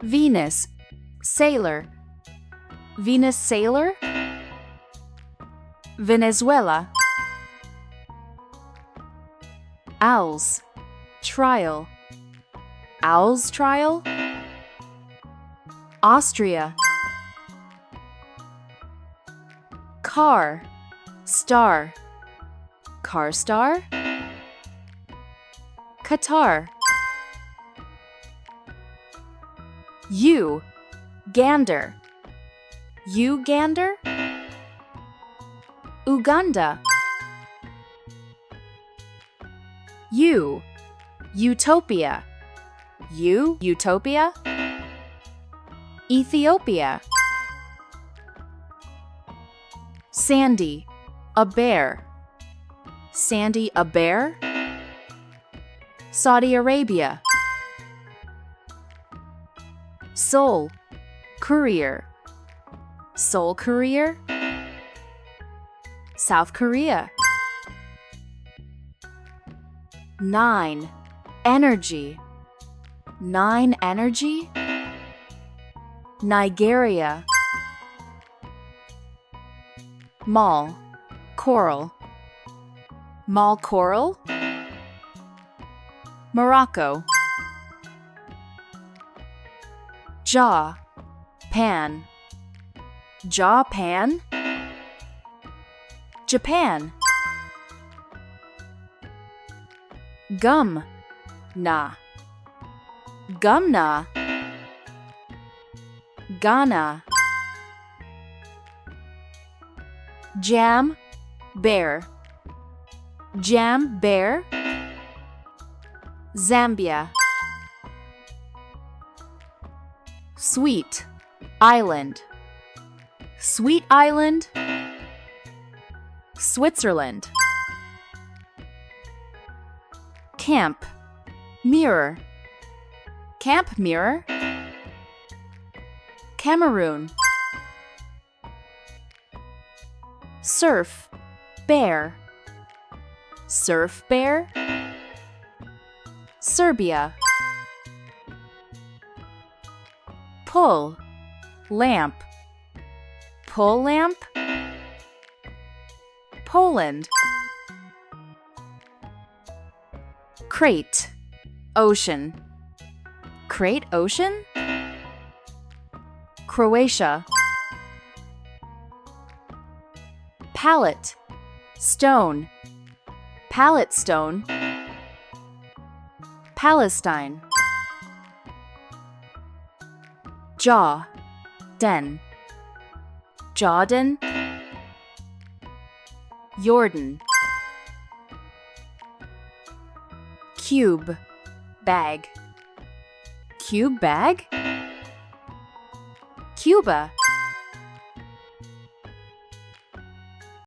Venus, sailor. Venus sailor. Venezuela. Owls, trial. Owls trial. Austria. Car, star. Car star. Qatar. U, gander. U gander. Uganda. U, utopia. U, utopia. Ethiopia. Sandy, a bear. Sandy, a bear. Saudi Arabia. Seoul, courier. Seoul courier. South Korea. 9, energy. 9, energy. Nigeria. Mall, coral. Mall coral. Morocco. Jaw, pan. Jaw, pan. Japan. Gum, na. Gum, na. Ghana. Jam, bear. Jam, bear. Zambia. Sweet, island. Sweet island. Switzerland. Camp, mirror. Camp, mirror. Cameroon. Surf, bear. Surf, bear. Serbia. Pull, lamp. Pull, lamp. Poland. Crate, ocean. Crate, ocean. Croatia. Palette, stone. Palette, stone. Palestine. Jaw, den. Jordan. Jordan. Cube, bag. Cube, bag. Cuba.